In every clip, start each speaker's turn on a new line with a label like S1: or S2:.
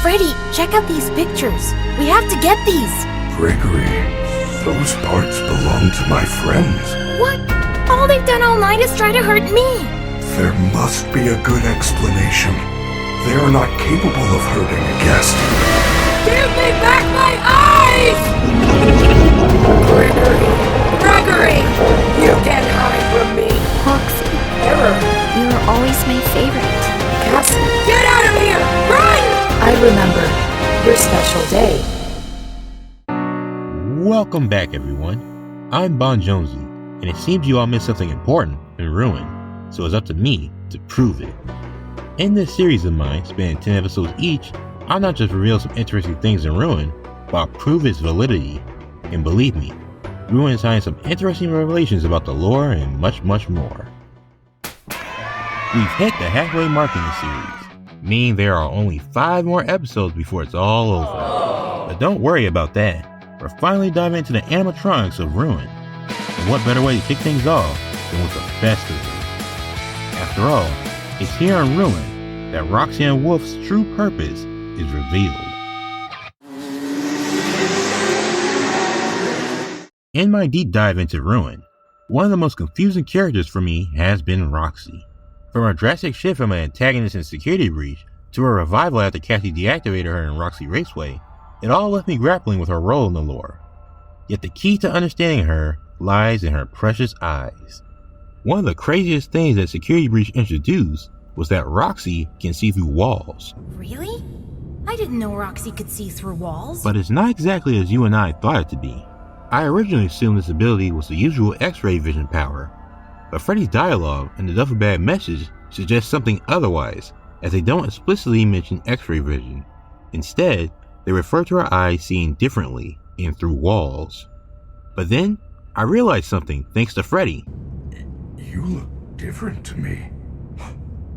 S1: Freddy, check out these pictures. We have to get these.
S2: Gregory, those parts belong to my friends.
S1: What? All they've done all night is try to hurt me.
S2: There must be a good explanation. They are not capable of hurting a guest.
S3: Give me back my eyes! Gregory! You can't hide from me!
S4: Roxy,
S3: Error!
S4: you're always my favorite.
S3: Cassie, get out of here! Run! I remember your special day.
S5: Welcome back, everyone. I'm Bon Jonesy, and it seems you all missed something important in Ruin, so it's up to me to prove it. In this series of mine, spanning 10 episodes each, I'll not just reveal some interesting things in Ruin, but I'll prove its validity. And believe me, Ruin is hiding some interesting revelations about the lore and much, much more. We've hit the halfway mark in the series, meaning there are only 5 more episodes before it's all over. But don't worry about that. We're finally diving into the animatronics of Ruin. And what better way to kick things off than with the best of them? After all, it's here in Ruin that Roxanne Wolf's true purpose is revealed. In my deep dive into Ruin, one of the most confusing characters for me has been Roxy. From her drastic shift from an antagonist in Security Breach to her revival after Cassie deactivated her in Roxy Raceway, it all left me grappling with her role in the lore. Yet the key to understanding her lies in her precious eyes. One of the craziest things that Security Breach introduced was that Roxy can see through walls.
S1: Really? I didn't know Roxy could see through walls.
S5: But it's not exactly as you and I thought it to be. I originally assumed this ability was the usual X-ray vision power, but Freddy's dialogue and the duffel bag message suggest something otherwise, as they don't explicitly mention X-ray vision. Instead, they refer to her eyes seeing differently and through walls. But then, I realized something thanks to Freddy.
S2: You look different to me.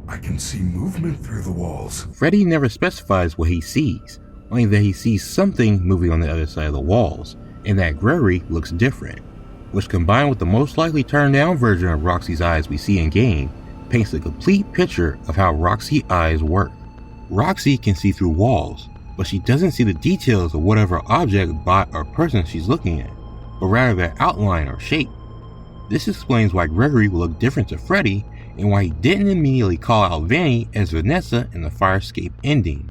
S2: I can see movement through the walls.
S5: Freddy never specifies what he sees, only that he sees something moving on the other side of the walls, and that Gregory looks different, which combined with the most likely turned down version of Roxy's eyes we see in game, paints a complete picture of how Roxy's eyes work. Roxy can see through walls, but she doesn't see the details of whatever object, bot, or person she's looking at, but rather their outline or shape. This explains why Gregory will look different to Freddy, and why he didn't immediately call out Vanny as Vanessa in the fire escape ending.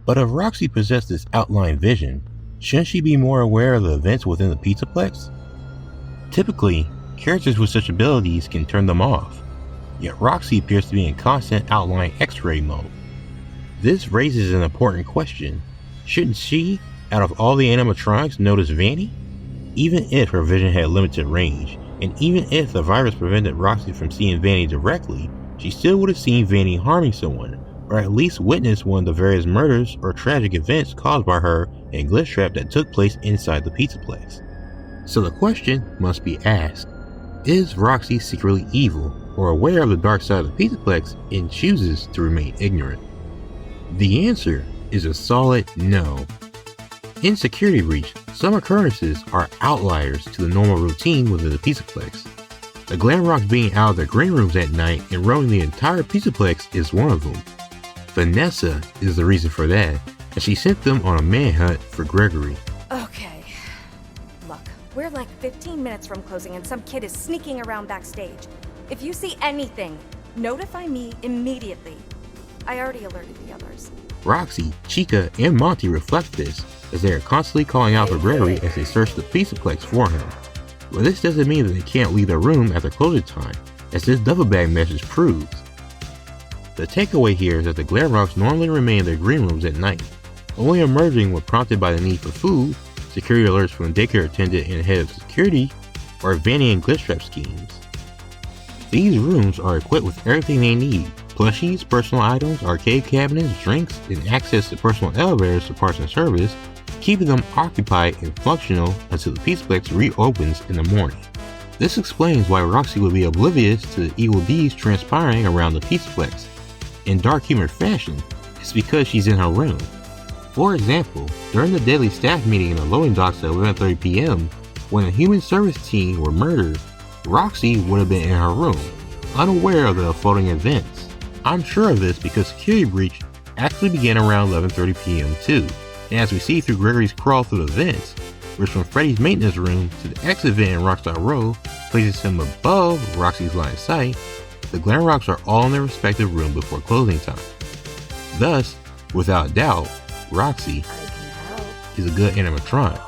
S5: But if Roxy possessed this outline vision, shouldn't she be more aware of the events within the Pizzaplex? Typically, characters with such abilities can turn them off, yet Roxy appears to be in constant outline X-ray mode. This raises an important question. Shouldn't she, out of all the animatronics, notice Vanny? Even if her vision had limited range, and even if the virus prevented Roxy from seeing Vanny directly, she still would have seen Vanny harming someone, or at least witnessed one of the various murders or tragic events caused by her and Glitchtrap that took place inside the Pizzaplex. So the question must be asked, is Roxy secretly evil or aware of the dark side of the Pizzaplex and chooses to remain ignorant? The answer is a solid no. In Security Breach, some occurrences are outliers to the normal routine within the Pizzaplex. The Glamrock being out of their green rooms at night and roaming the entire Pizzaplex is one of them. Vanessa is the reason for that, and she sent them on a manhunt for Gregory.
S6: Okay. Look, we're like 15 minutes from closing and some kid is sneaking around backstage. If you see anything, notify me immediately. I already alerted the others.
S5: Roxy, Chica, and Monty reflect this, as they are constantly calling out for Gregory as they search the Pizzaplex for him. But this doesn't mean that they can't leave their room after closing time, as this duffel bag message proves. The takeaway here is that the Glamrocks normally remain in their green rooms at night, only emerging when prompted by the need for food, security alerts from the daycare attendant and head of security, or Vanny and Glitchtrap schemes. These rooms are equipped with everything they need: plushies, personal items, arcade cabinets, drinks, and access to personal elevators for parts and service, keeping them occupied and functional until the Pizzaplex reopens in the morning. This explains why Roxy would be oblivious to the evil deeds transpiring around the Pizzaplex. In dark humor fashion, it's because she's in her room. For example, during the daily staff meeting in the loading docks at 11:30 p.m., when the human service team were murdered, Roxy would have been in her room, unaware of the unfolding events. I'm sure of this because Security Breach actually began around 11:30 p.m. too, and as we see through Gregory's crawl through the vents, which from Freddy's maintenance room to the exit vent in Rockstar Row places him above Roxy's line of sight, the Glamrocks are all in their respective room before closing time. Thus, without doubt, Roxy is a good animatronic,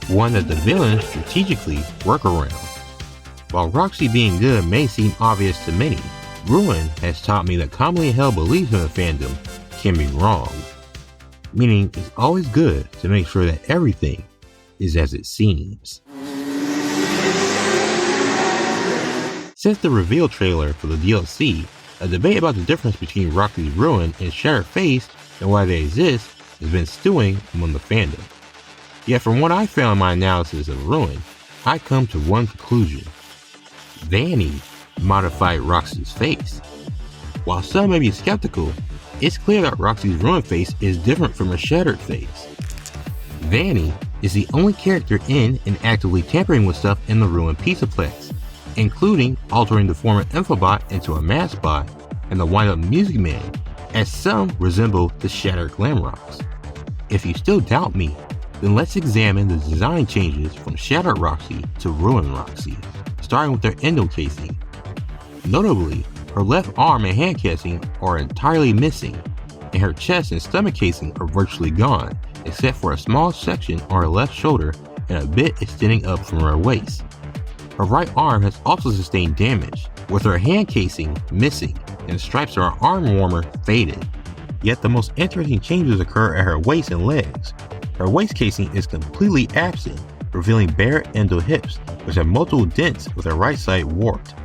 S5: one that the villains strategically work around. While Roxy being good may seem obvious to many, Ruin has taught me that commonly held beliefs in the fandom can be wrong, meaning it's always good to make sure that everything is as it seems. Since the reveal trailer for the DLC, a debate about the difference between Roxy's Ruin and Shattered Face and why they exist has been stewing among the fandom. Yet from what I found in my analysis of Ruin, I come to one conclusion. Vanny modified Roxy's face. While some may be skeptical, it's clear that Roxy's Ruin face is different from her Shattered face. Vanny is the only character in and actively tampering with stuff in the Ruin Pizzaplex, including altering the former Infobot into a Maskbot and the wind-up Music Man, as some resemble the Shattered Glamrocks. If you still doubt me, then let's examine the design changes from Shattered Roxy to Ruin Roxy, starting with their endo casing. Notably, her left arm and hand casing are entirely missing, and her chest and stomach casing are virtually gone, except for a small section on her left shoulder and a bit extending up from her waist. Her right arm has also sustained damage, with her hand casing missing and the stripes of her arm warmer faded. Yet the most interesting changes occur at her waist and legs. Her waist casing is completely absent, revealing bare endo hips, which have multiple dents with her right side warped.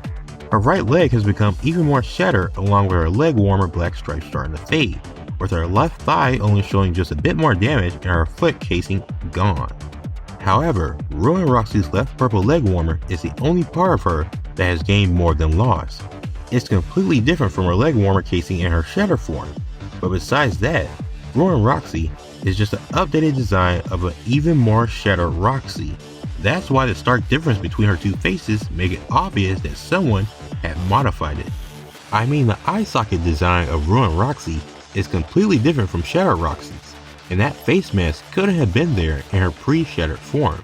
S5: Her right leg has become even more shattered, along with her leg warmer black stripes starting to fade, with her left thigh only showing just a bit more damage and her foot casing gone. However, Ruin Roxy's left purple leg warmer is the only part of her that has gained more than lost. It's completely different from her leg warmer casing in her Shatter form, but besides that, Ruin Roxy is just an updated design of an even more Shattered Roxy. That's why the stark difference between her two faces make it obvious that someone had modified it. I mean, the eye socket design of Ruin Roxy is completely different from Shattered Roxy's, and that face mask couldn't have been there in her pre-Shattered form,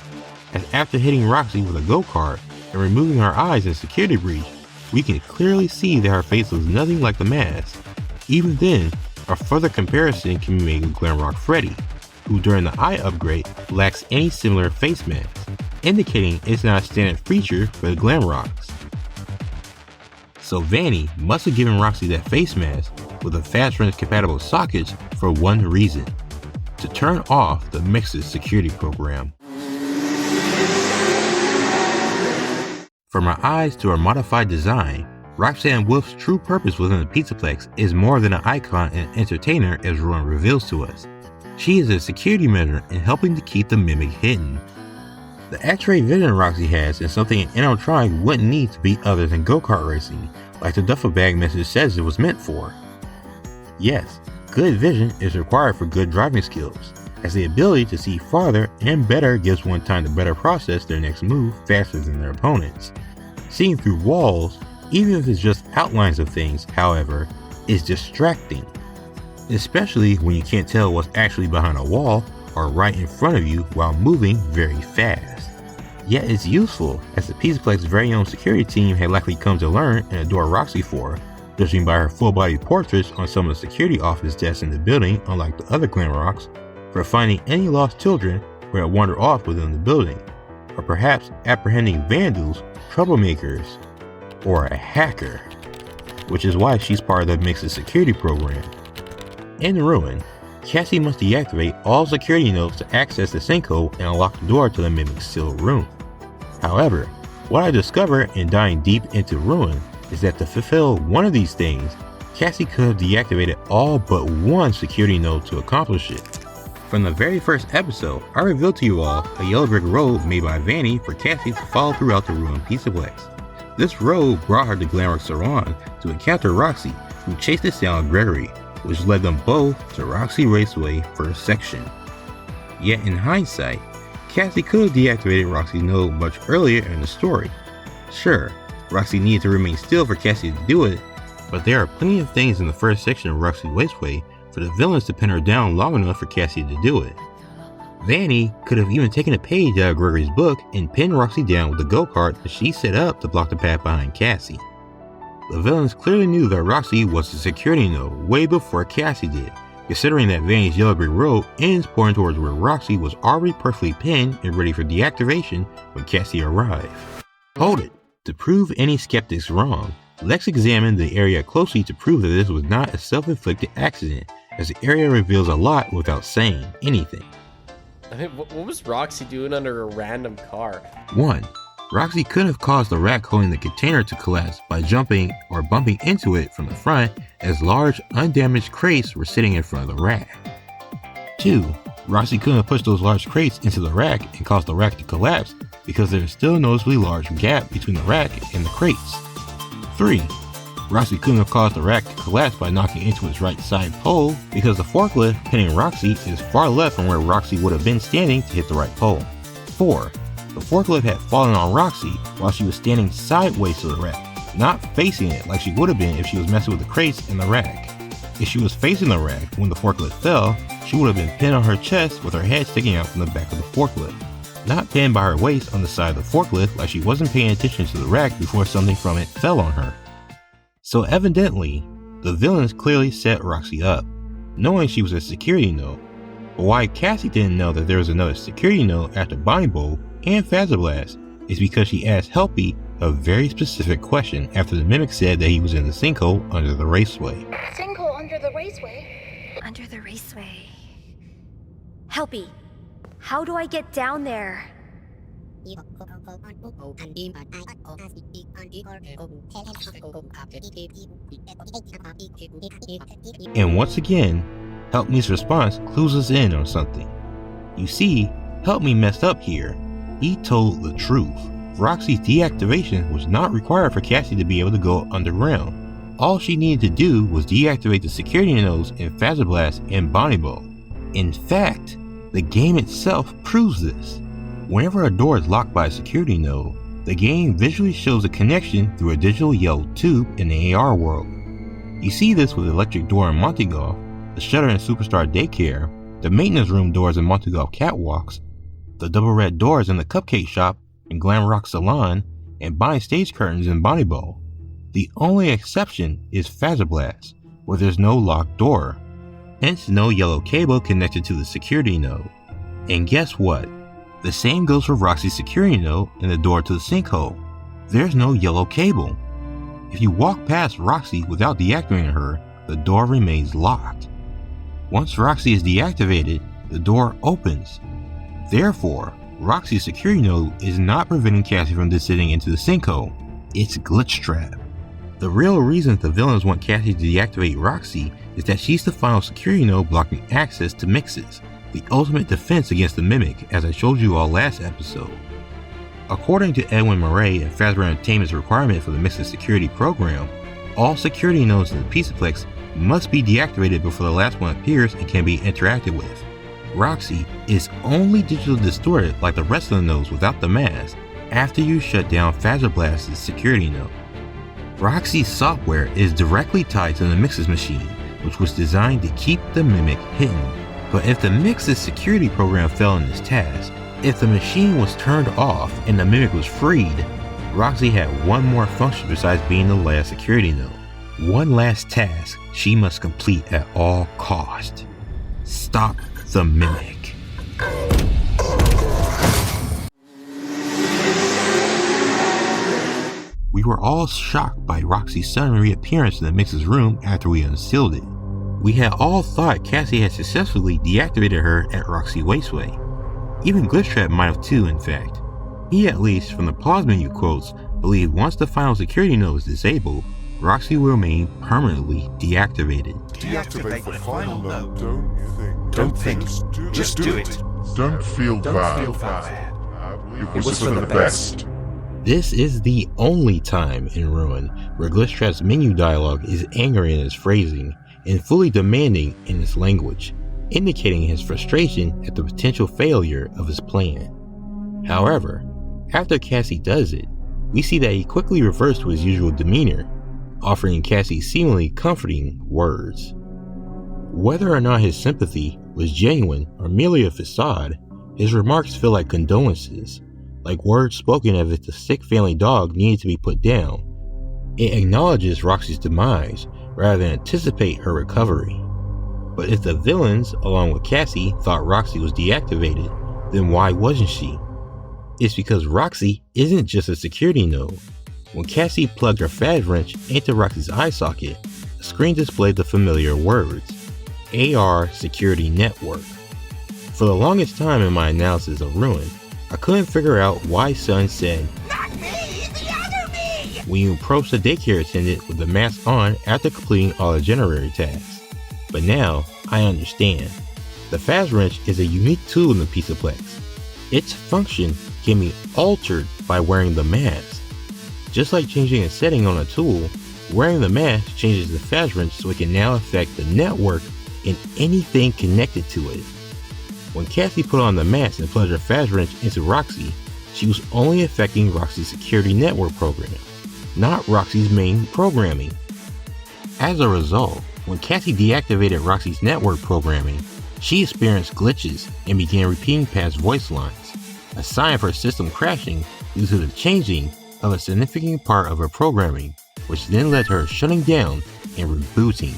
S5: as after hitting Roxy with a go-kart and removing her eyes in Security Breach, we can clearly see that her face was nothing like the mask. Even then, a further comparison can be made with Glamrock Freddy, who during the eye upgrade lacks any similar face masks, indicating it's not a standard feature for the Glamrocks. So Vanny must have given Roxy that face mask with a fast rinse compatible sockets for one reason: to turn off the Mix's security program. From her eyes to her modified design, Roxanne Wolf's true purpose within the Pizzaplex is more than an icon and entertainer, as Ruin reveals to us. She is a security measure in helping to keep the mimic hidden. The X-ray vision Roxy has is something an animatronic wouldn't need to be other than go-kart racing, like the duffel bag message says it was meant for. Yes, good vision is required for good driving skills, as the ability to see farther and better gives one time to better process their next move faster than their opponents. Seeing through walls, even if it's just outlines of things, however, is distracting, especially when you can't tell what's actually behind a wall or right in front of you while moving very fast. Yet it's useful, as the Pizzaplex's very own security team had likely come to learn and adore Roxy for, judging by her full-body portraits on some of the security office desks in the building, unlike the other Glamrocks, for finding any lost children who had wandered off within the building, or perhaps apprehending vandals, troublemakers, or a hacker, which is why she's part of the Mix's security program. In Ruin, Cassie must deactivate all security nodes to access the sinkhole and unlock the door to the mimic's sealed room. However, what I discovered in diving deep into Ruin is that to fulfill one of these things, Cassie could have deactivated all but one security node to accomplish it. From the very first episode, I revealed to you all a yellow brick road made by Vanny for Cassie to follow throughout the Ruin Pizzaplex. This road brought her to Glamrock Salon to encounter Roxy, who chased us down Gregory, which led them both to Roxy Raceway first section. Yet in hindsight, Cassie could have deactivated Roxy's node much earlier in the story. Sure, Roxy needed to remain still for Cassie to do it, but there are plenty of things in the first section of Roxy Raceway for the villains to pin her down long enough for Cassie to do it. Vanny could have even taken a page out of Gregory's book and pinned Roxy down with the go-kart that she set up to block the path behind Cassie. The villains clearly knew that Roxy was a security node way before Cassie did, considering that Vanny's yellow brick road ends pointing towards where Roxy was already perfectly pinned and ready for deactivation when Cassie arrived. Hold it! To prove any skeptics wrong, let's examine the area closely to prove that this was not a self-inflicted accident, as the area reveals a lot without saying anything.
S7: I mean, what was Roxy doing under a random car?
S5: 1. Roxy couldn't have caused the rack holding the container to collapse by jumping or bumping into it from the front, as large, undamaged crates were sitting in front of the rack. 2. Roxy couldn't have pushed those large crates into the rack and caused the rack to collapse because there's still a noticeably large gap between the rack and the crates. 3. Roxy couldn't have caused the rack to collapse by knocking into its right side pole because the forklift pinning Roxy is far left from where Roxy would have been standing to hit the right pole. 4. The forklift had fallen on Roxy while she was standing sideways to the rack, not facing it like she would have been if she was messing with the crates in the rack. If she was facing the rack when the forklift fell, she would have been pinned on her chest with her head sticking out from the back of the forklift, not pinned by her waist on the side of the forklift like she wasn't paying attention to the rack before something from it fell on her. So evidently, the villains clearly set Roxy up, knowing she was a security node. But why Cassie didn't know that there was another security node after Bonnie Bowl and Blast is because she asked Helpy a very specific question after the mimic said that he was in the sinkhole under the raceway.
S4: Sinkhole under the raceway? Under the raceway.
S6: Helpy, how do I get down there?
S5: And once again, Help Me's response clues us in on something. You see, Help Me messed up here. He told the truth. Roxy's deactivation was not required for Cassie to be able to go underground. All she needed to do was deactivate the security nodes in Blast and Bonnie Bowl. In fact, the game itself proves this. Whenever a door is locked by a security node, the game visually shows a connection through a digital yellow tube in the AR world. You see this with the electric door in Monty Golf, the Shatter in Superstar Daycare, the maintenance room doors in Monty Golf Catwalks, the double red doors in the Cupcake Shop in Glamrock Salon, and Bonnie stage curtains in Bonnie Bowl. The only exception is Blast, where there's no locked door, hence no yellow cable connected to the security node. And guess what? The same goes for Roxy's security node and the door to the sinkhole. There's no yellow cable. If you walk past Roxy without deactivating her, the door remains locked. Once Roxy is deactivated, the door opens. Therefore, Roxy's security node is not preventing Cassie from descending into the sinkhole. It's Glitchtrap. The real reason the villains want Cassie to deactivate Roxy is that she's the final security node blocking access to mixes, the ultimate defense against the Mimic, as I showed you all last episode. According to Edwin Murray and Fazbear Entertainment's requirement for the Mixes security program, all security nodes in the Pizzaplex must be deactivated before the last one appears and can be interacted with. Roxy is only digitally distorted like the rest of the nodes without the mask after you shut down Blast's security node. Roxy's software is directly tied to the Mixes machine, which was designed to keep the Mimic hidden. But if the Mixes security program fell in this task, if the machine was turned off and the Mimic was freed, Roxy had one more function besides being the last security node. One last task she must complete at all cost. Stop the Mimic. We were all shocked by Roxy's sudden reappearance in the Mixes room after we unsealed it. We had all thought Cassie had successfully deactivated her at Roxy Wasteway. Even Glitchtrap might have too, in fact. He, at least from the pause menu quotes, believed once the final security node is disabled, Roxy will remain permanently deactivated.
S2: Deactivate the final node,
S8: Don't think, just do it.
S2: Don't feel bad. It was for the best.
S5: This is the only time in Ruin where Glitchtrap's menu dialogue is angry in its phrasing and fully demanding in its language, indicating his frustration at the potential failure of his plan. However, after Cassie does it, we see that he quickly reverts to his usual demeanor, offering Cassie seemingly comforting words. Whether or not his sympathy was genuine or merely a facade, his remarks feel like condolences, like words spoken as if the sick family dog needed to be put down. It acknowledges Roxy's demise rather than anticipate her recovery. But if the villains, along with Cassie, thought Roxy was deactivated, then why wasn't she? It's because Roxy isn't just a security node. When Cassie plugged her faz wrench into Roxy's eye socket, the screen displayed the familiar words, AR Security Network. For the longest time in my analysis of Ruin, I couldn't figure out why Sun said, "Not me, the other me!" when you approach the daycare attendant with the mask on after completing all the generator tasks. But now, I understand. The faz wrench is a unique tool in the Pizzaplex. Its function can be altered by wearing the mask. Just like changing a setting on a tool, wearing the mask changes the faz wrench so it can now affect the network and anything connected to it. When Cassie put on the mask and plugged her faz wrench into Roxy, she was only affecting Roxy's security network program, not Roxy's main programming. As a result, when Cassie deactivated Roxy's network programming, she experienced glitches and began repeating past voice lines, a sign of her system crashing due to the changing of a significant part of her programming, which then led to her shutting down and rebooting.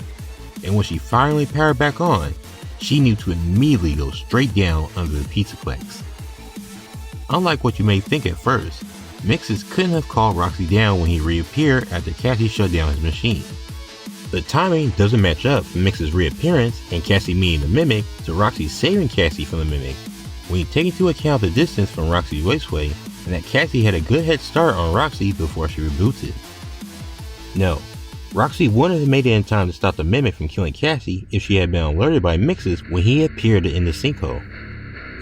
S5: And when she finally powered back on, she knew to immediately go straight down under the Pizzaplex. Unlike what you may think at first, Mixes couldn't have called Roxy down when he reappeared after Cassie shut down his machine. The timing doesn't match up from Mix's reappearance and Cassie meeting the Mimic to Roxy saving Cassie from the Mimic, when you take into account the distance from Roxy's Raceway and that Cassie had a good head start on Roxy before she rebooted. No, Roxy wouldn't have made it in time to stop the Mimic from killing Cassie if she had been alerted by Mixes when he appeared in the sinkhole.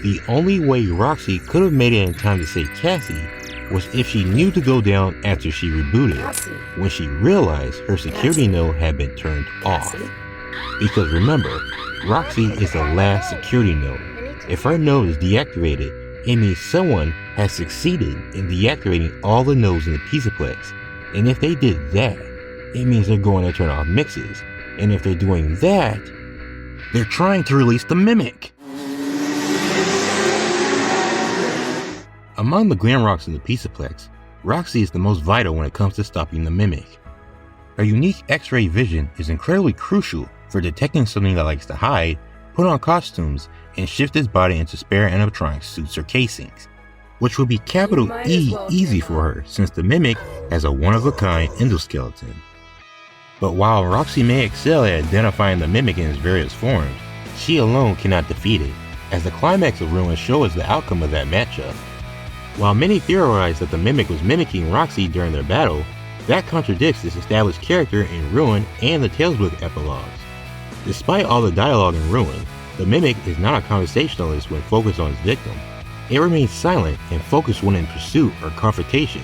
S5: The only way Roxy could have made it in time to save Cassie was if she knew to go down after she rebooted, when she realized her security node had been turned off. Because remember, Roxy is the last security node. If her node is deactivated, it means someone has succeeded in deactivating all the nodes in the Pizzaplex. And if they did that, it means they're going to turn off Mixes. And if they're doing that, they're trying to release the Mimic. Among the Glamrocks in the Pizzaplex, Roxy is the most vital when it comes to stopping the Mimic. Her unique X-ray vision is incredibly crucial for detecting something that likes to hide, put on costumes, and shift its body into spare animatronic suits or casings, which would be capital E easy for her since the Mimic has a one-of-a-kind endoskeleton. But while Roxy may excel at identifying the Mimic in its various forms, she alone cannot defeat it, as the climax of Ruin shows us the outcome of that matchup. While many theorize that the Mimic was mimicking Roxy during their battle, that contradicts this established character in Ruin and the Tales book epilogues. Despite all the dialogue in Ruin, the Mimic is not a conversationalist when focused on its victim. It remains silent and focused when in pursuit or confrontation,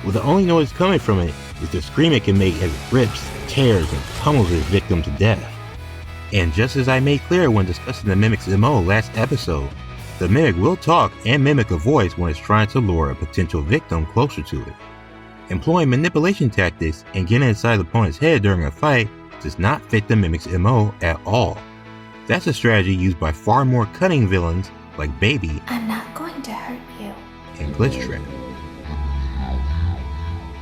S5: with the only noise coming from it is the scream it can make as it rips, tears, and pummels its victim to death. And just as I made clear when discussing the Mimic's MO last episode, the Mimic will talk and mimic a voice when it's trying to lure a potential victim closer to it. Employing manipulation tactics and getting inside the opponent's head during a fight does not fit the Mimic's MO at all. That's a strategy used by far more cunning villains like Baby
S3: I'm not going to hurt you.
S5: and Glitchtrap.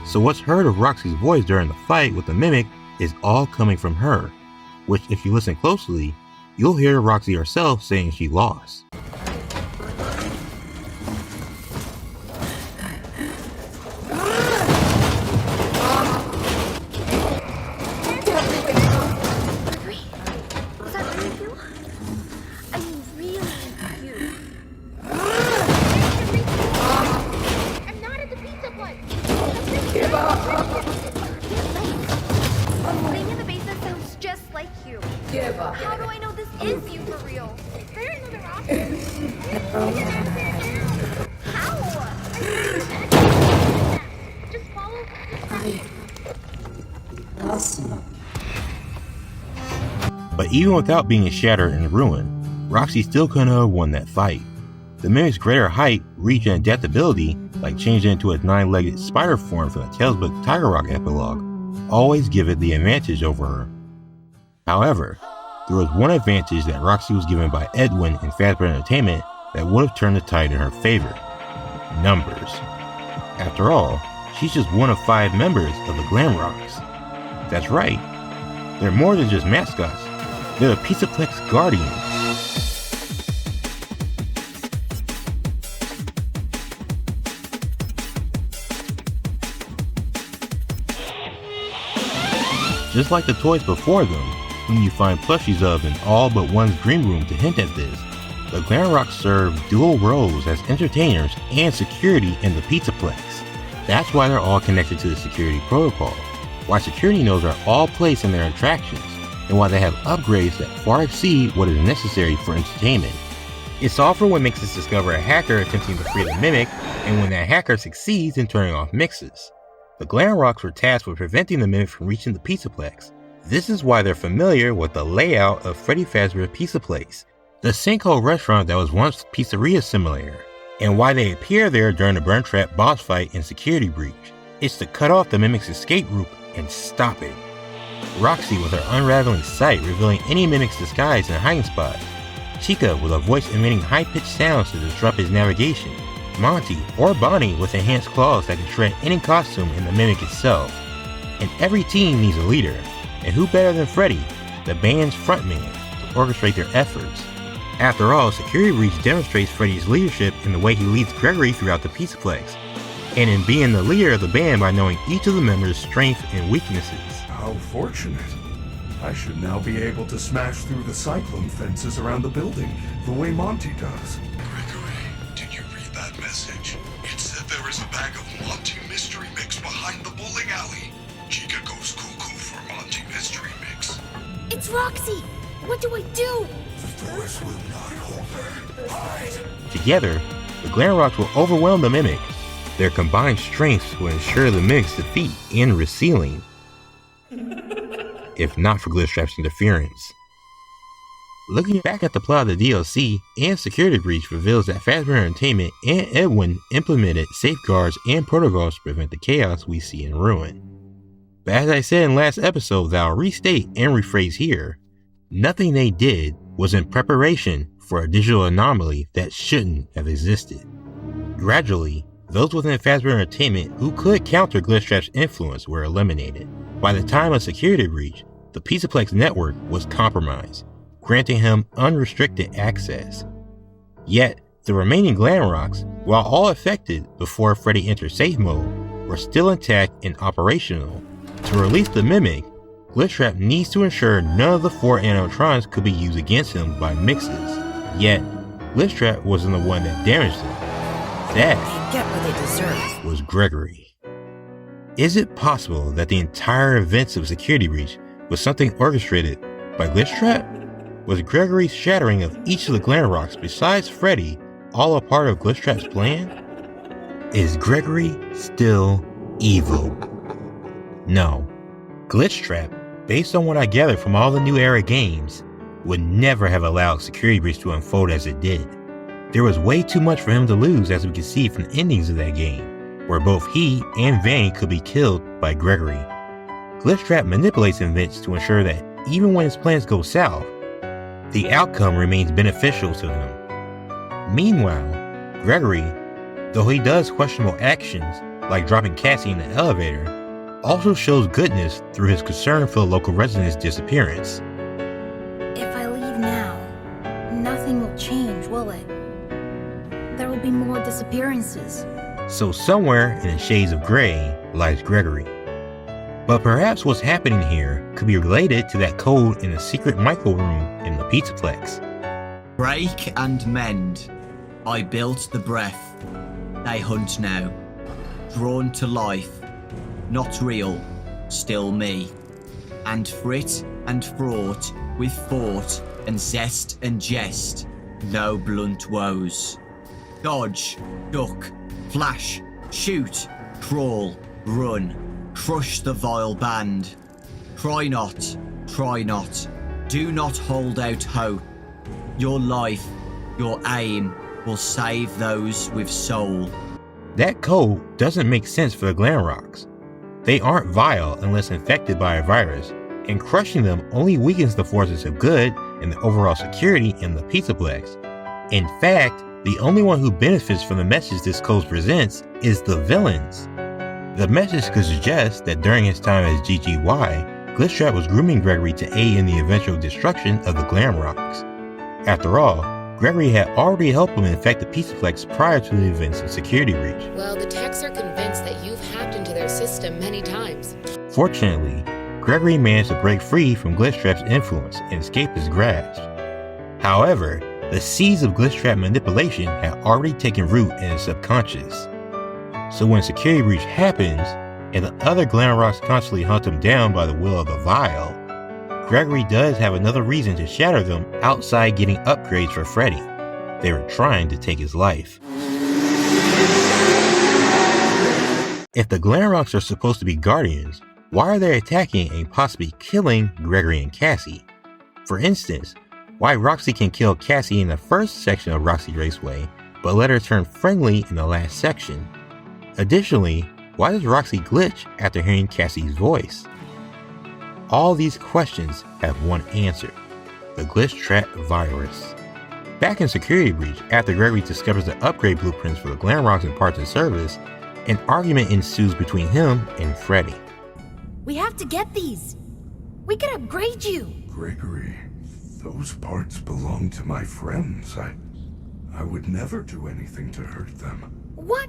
S5: So what's heard of Roxy's voice during the fight with the Mimic is all coming from her, which if you listen closely, you'll hear Roxy herself saying she lost.
S4: How do I know this is you for real? Is there another option? How? Just follow.
S5: But even without being a Shatter and Ruin, Roxy still couldn't have won that fight. The Mimic's greater height, reach, and adaptability, like changing into its 9-legged spider form from the Tales book Tiger Rock epilogue, always give it the advantage over her. However, there was one advantage that Roxy was given by Edwin and Fazbear Entertainment that would have turned the tide in her favor: numbers. After all, she's just one of 5 members of the Glamrocks. That's right, they're more than just mascots, they're the Pizzaplex Guardians. Just like the toys before them, whom you find plushies of in all but one's green room to hint at this, the Glamrocks serve dual roles as entertainers and security in the Pizzaplex. That's why they're all connected to the security protocol, why security nodes are all placed in their attractions, and why they have upgrades that far exceed what is necessary for entertainment. It's all for when mixes discover a hacker attempting to free the mimic, and when that hacker succeeds in turning off mixes. The Glamrocks were tasked with preventing the mimic from reaching the Pizzaplex. This is why they're familiar with the layout of Freddy Fazbear's Pizza Place, the sinkhole restaurant that was once Pizzeria Simulator, and why they appear there during the Burn Trap boss fight and security breach. It's to cut off the mimic's escape route and stop it. Roxy with her unraveling sight revealing any mimic's disguise and hiding spot. Chica with a voice emitting high-pitched sounds to disrupt his navigation. Monty or Bonnie with enhanced claws that can shred any costume in the mimic itself. And every team needs a leader, and who better than Freddy, the band's frontman, to orchestrate their efforts. After all, Security Breach demonstrates Freddy's leadership in the way he leads Gregory throughout the Pizzaplex, and in being the leader of the band by knowing each of the members' strengths and weaknesses.
S2: How fortunate. I should now be able to smash through the cyclone fences around the building, the way Monty does.
S8: Gregory, did you read that message? It said there is a bag of Monty mystery mix behind the bowling alley. Chica goes cuckoo for Monty mystery mix.
S1: It's Roxy! What do I do?
S2: The doors will not open. Hide.
S5: Together, the Glamrocks will overwhelm the mimic. Their combined strengths will ensure the mimic's defeat and resealing, if not for Glitchtrap's interference. Looking back at the plot of the DLC, and Security Breach reveals that Fazbear Entertainment and Edwin implemented safeguards and protocols to prevent the chaos we see in Ruin. But as I said in last episode that I'll restate and rephrase here, nothing they did was in preparation for a digital anomaly that shouldn't have existed. Gradually, those within Fazbear Entertainment who could counter Glitchtrap's influence were eliminated. By the time of Security Breach, the Pizzaplex network was compromised, granting him unrestricted access. Yet, the remaining Glamrocks, while all affected before Freddy entered safe mode, were still intact and operational. To release the Mimic, Glitchtrap needs to ensure none of the 4 animatronics could be used against him by mixes. Yet, Glitchtrap wasn't the one that damaged him. That
S3: They get what they deserve.
S5: was Gregory. Is it possible that the entire events of Security Breach was something orchestrated by Glitchtrap? Was Gregory's shattering of each of the Glamrocks besides Freddy all a part of Glitchtrap's plan? Is Gregory still evil? No. Glitchtrap, based on what I gathered from all the New Era games, would never have allowed Security Breach to unfold as it did. There was way too much for him to lose, as we could see from the endings of that game, where both he and Vanny could be killed by Gregory. Glitchtrap manipulates events to ensure that even when his plans go south, the outcome remains beneficial to him. Meanwhile, Gregory, though he does questionable actions like dropping Cassie in the elevator, also shows goodness through his concern for the local residents' disappearance.
S1: If I leave now, nothing will change, will it? There will be more disappearances.
S5: So somewhere in the shades of gray lies Gregory. But perhaps what's happening here could be related to that code in the secret micro room in the Pizzaplex.
S9: Break and mend. I built the breath. They hunt now. Drawn to life. Not real. Still me. And frit and fraught with thought and zest and jest. No blunt woes. Dodge, duck, flash, shoot, crawl, run. Crush the vile band. Try not, do not hold out hope. Your life, your aim will save those with soul.
S5: That code doesn't make sense for the Glamrocks. They aren't vile unless infected by a virus, and crushing them only weakens the forces of good and the overall security in the Pizzaplex. In fact, the only one who benefits from the message this code presents is the villains. The message could suggest that during his time as GGY, Glitchtrap was grooming Gregory to aid in the eventual destruction of the Glamrocks. After all, Gregory had already helped him infect the Pizzaplex prior to the events of Security Breach.
S10: Well, the techs are convinced that you've hacked into their system many times.
S5: Fortunately, Gregory managed to break free from Glitchtrap's influence and escape his grasp. However, the seeds of Glitchtrap manipulation had already taken root in his subconscious. So when Security Breach happens, and the other Glamrocks constantly hunt him down by the will of the Vile, Gregory does have another reason to shatter them outside getting upgrades for Freddy. They were trying to take his life. If the Glamrocks are supposed to be guardians, why are they attacking and possibly killing Gregory and Cassie? For instance, why Roxy can kill Cassie in the first section of Roxy Raceway, but let her turn friendly in the last section? Additionally, why does Roxy glitch after hearing Cassie's voice? All these questions have one answer: the Glitchtrap virus. Back in Security Breach, after Gregory discovers the upgrade blueprints for the Glamrocks and parts and service, an argument ensues between him and Freddy.
S1: We have to get these. We can upgrade you.
S2: Gregory, those parts belong to my friends. I would never do anything to hurt them.
S1: What?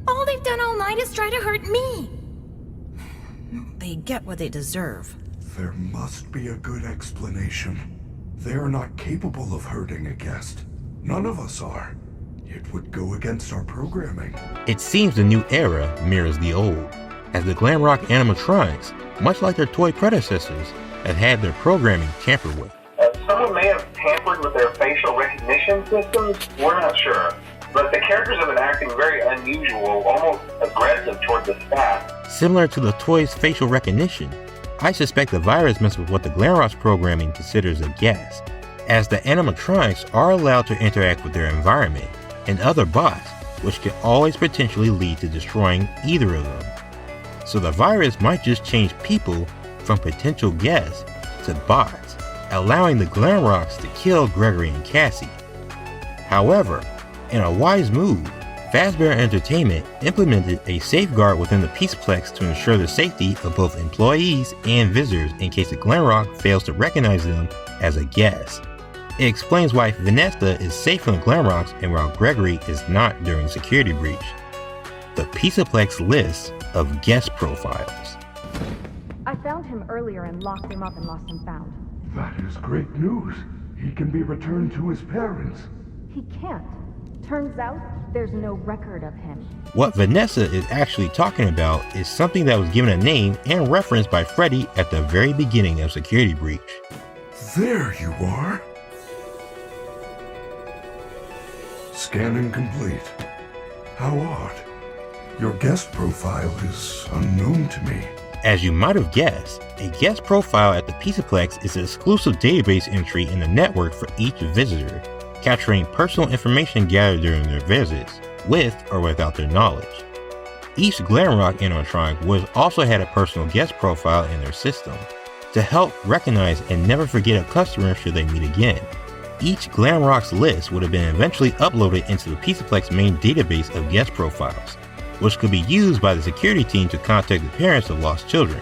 S1: All they've done all night is try to hurt me.
S11: They get what they deserve.
S2: There must be a good explanation. They are not capable of hurting a guest. None of us are. It would go against our programming.
S5: It seems the new era mirrors the old, as the Glamrock animatronics, much like their toy predecessors, have had their programming tampered with.
S12: Someone may have tampered with their facial recognition systems. We're not sure. But the characters have been acting very unusual, almost aggressive toward the staff.
S5: Similar to the toy's facial recognition, I suspect the virus messed with what the Glamrock's programming considers a guest, as the animatronics are allowed to interact with their environment and other bots, which could always potentially lead to destroying either of them. So the virus might just change people from potential guests to bots, allowing the Glamrocks to kill Gregory and Cassie. However, in a wise move, Fazbear Entertainment implemented a safeguard within the Pizzaplex to ensure the safety of both employees and visitors in case the Glamrock fails to recognize them as a guest. It explains why Vanessa is safe from the Glamrocks and while Gregory is not during Security Breach. The Pizzaplex list of guest profiles.
S6: I found him earlier and locked him up and lost and found.
S2: That is great news. He can be returned to his parents.
S6: He can't. Turns out, there's no record of him.
S5: What Vanessa is actually talking about is something that was given a name and referenced by Freddy at the very beginning of Security Breach.
S2: There you are. Scanning complete. How odd. Your guest profile is unknown to me.
S5: As you might have guessed, a guest profile at the Pizzaplex is an exclusive database entry in the network for each visitor, capturing personal information gathered during their visits, with or without their knowledge. Each Glamrock animatronic would have also had a personal guest profile in their system, to help recognize and never forget a customer should they meet again. Each Glamrock's list would have been eventually uploaded into the Pizzaplex main database of guest profiles, which could be used by the security team to contact the parents of lost children,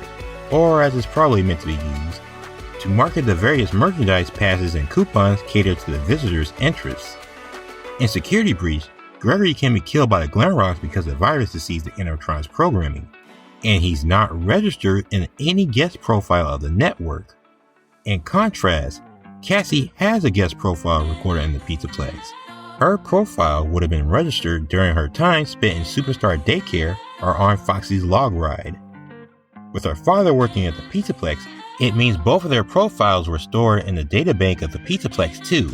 S5: or as it's probably meant to be used, to market the various merchandise passes and coupons catered to the visitors' interests. In Security Breach, Gregory can be killed by the Glamrocks because the virus deceives the animatronic's programming, and he's not registered in any guest profile of the network. In contrast, Cassie has a guest profile recorded in the Pizzaplex. Her profile would have been registered during her time spent in Superstar Daycare or on Foxy's log ride. With her father working at the Pizzaplex, it means both of their profiles were stored in the databank of the Pizzaplex too,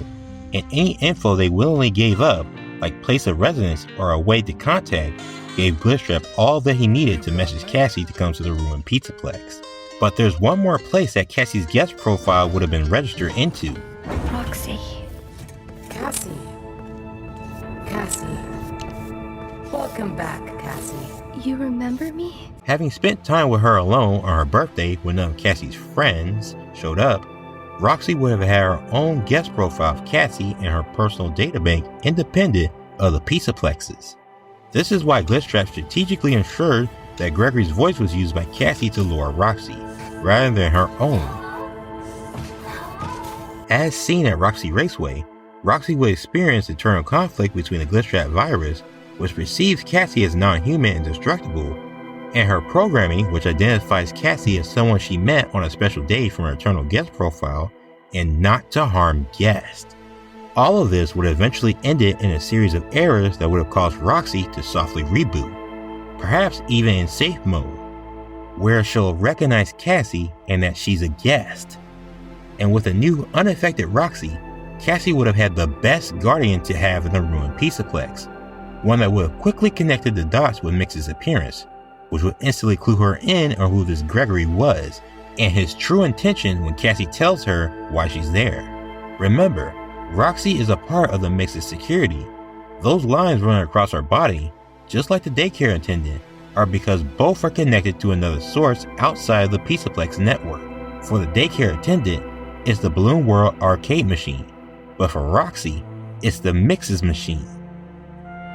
S5: and any info they willingly gave up, like place of residence or a way to contact, gave Glitchtrap all that he needed to message Cassie to come to the ruined Pizzaplex. But there's one more place that Cassie's guest profile would have been registered into.
S1: Roxy.
S3: Cassie. Welcome back, Cassie.
S4: You remember me?
S5: Having spent time with her alone on her birthday when none of Cassie's friends showed up, Roxy would have had her own guest profile of Cassie in her personal databank independent of the Pizzaplexes. This is why Glitchtrap strategically ensured that Gregory's voice was used by Cassie to lure Roxy, rather than her own. As seen at Roxy Raceway, Roxy would experience internal conflict between the Glitchtrap virus, which perceives Cassie as non-human and destructible, and her programming, which identifies Cassie as someone she met on a special day from her eternal guest profile, and not to harm guests. All of this would eventually end it in a series of errors that would have caused Roxy to softly reboot, perhaps even in safe mode, where she'll recognize Cassie and that she's a guest. And with a new unaffected Roxy, Cassie would have had the best guardian to have in the ruined Pizzaplex, one that would have quickly connected the dots with Mix's appearance, which would instantly clue her in on who this Gregory was, and his true intention when Cassie tells her why she's there. Remember, Roxy is a part of the Mix's security. Those lines running across her body, just like the daycare attendant, are because both are connected to another source outside of the Pizzaplex network. For the daycare attendant, it's the Balloon World arcade machine, but for Roxy, it's the Mix's machine.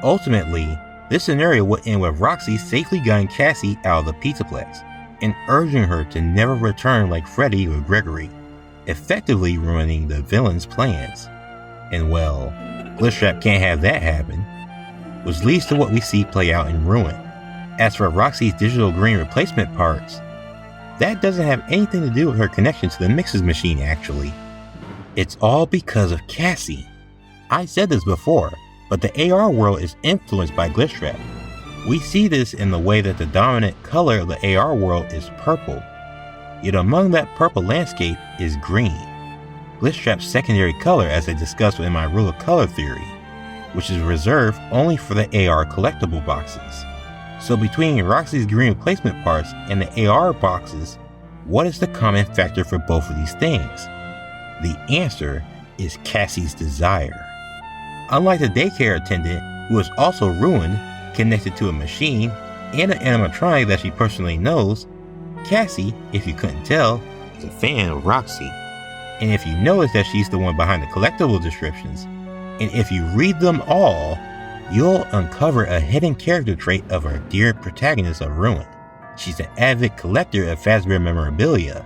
S5: Ultimately, this scenario would end with Roxy safely guiding Cassie out of the Pizzaplex and urging her to never return like Freddy or Gregory, effectively ruining the villain's plans. And well, Glitchtrap can't have that happen, which leads to what we see play out in Ruin. As for Roxy's digital green replacement parts, that doesn't have anything to do with her connection to the Mix's machine actually. It's all because of Cassie. I said this before, but the AR world is influenced by Glitchtrap. We see this in the way that the dominant color of the AR world is purple, yet among that purple landscape is green, Glitchtrap's secondary color as I discussed in my rule of color theory, which is reserved only for the AR collectible boxes. So between Roxy's green replacement parts and the AR boxes, what is the common factor for both of these things? The answer is Cassie's desire. Unlike the daycare attendant, who is also ruined, connected to a machine, and an animatronic that she personally knows, Cassie, if you couldn't tell, is a fan of Roxy. And if you notice that she's the one behind the collectible descriptions, and if you read them all, you'll uncover a hidden character trait of our dear protagonist of Ruin. She's an avid collector of Fazbear memorabilia.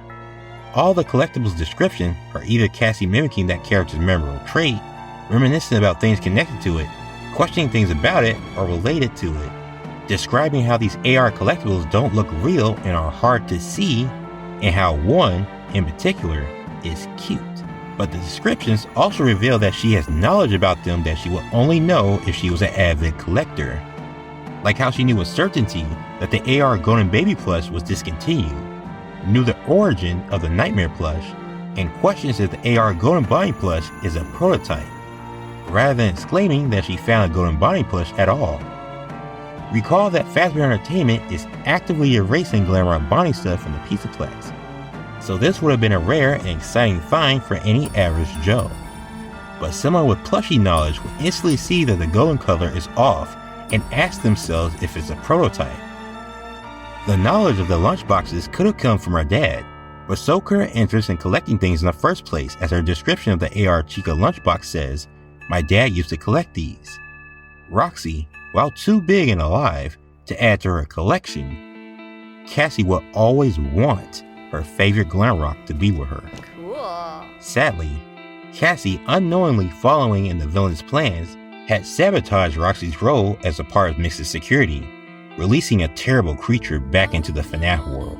S5: All the collectibles description are either Cassie mimicking that character's memorable trait, reminiscing about things connected to it, questioning things about it or related to it, describing how these AR collectibles don't look real and are hard to see, and how one, in particular, is cute. But the descriptions also reveal that she has knowledge about them that she would only know if she was an avid collector. Like how she knew with certainty that the AR Golden Baby plush was discontinued, knew the origin of the Nightmare plush, and questions if the AR Golden Bonnie plush is a prototype, rather than exclaiming that she found a Golden Bonnie plush at all. Recall that Fazbear Entertainment is actively erasing Glamrock Bonnie stuff from the Pizzaplex, so this would have been a rare and exciting find for any average Joe. But someone with plushie knowledge would instantly see that the golden color is off and ask themselves if it's a prototype. The knowledge of the lunchboxes could have come from her dad, but so could her interest in collecting things in the first place, as her description of the AR Chica lunchbox says, "My dad used to collect these." Roxy, while too big and alive to add to her collection, Cassie will always want her favorite Glamrock to be with her.
S4: Cool.
S5: Sadly, Cassie, unknowingly following in the villain's plans, had sabotaged Roxy's role as a part of Mix's security, releasing a terrible creature back into the FNAF world.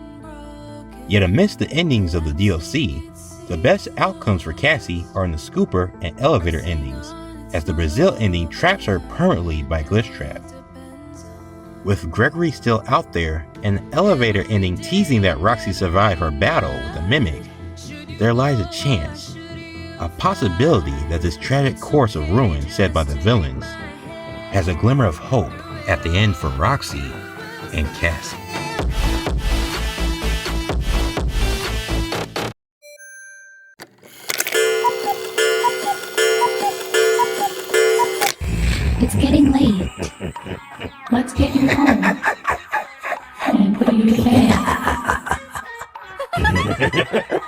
S5: Yet amidst the endings of the DLC, the best outcomes for Cassie are in the Scooper and Elevator endings, as the Brazil ending traps her permanently by Glitchtrap. With Gregory still out there, and the Elevator ending teasing that Roxy survived her battle with the Mimic, there lies a chance, a possibility that this tragic course of ruin set by the villains has a glimmer of hope at the end for Roxy and Cassie.
S13: It's getting late. Let's get you home. And put you to bed.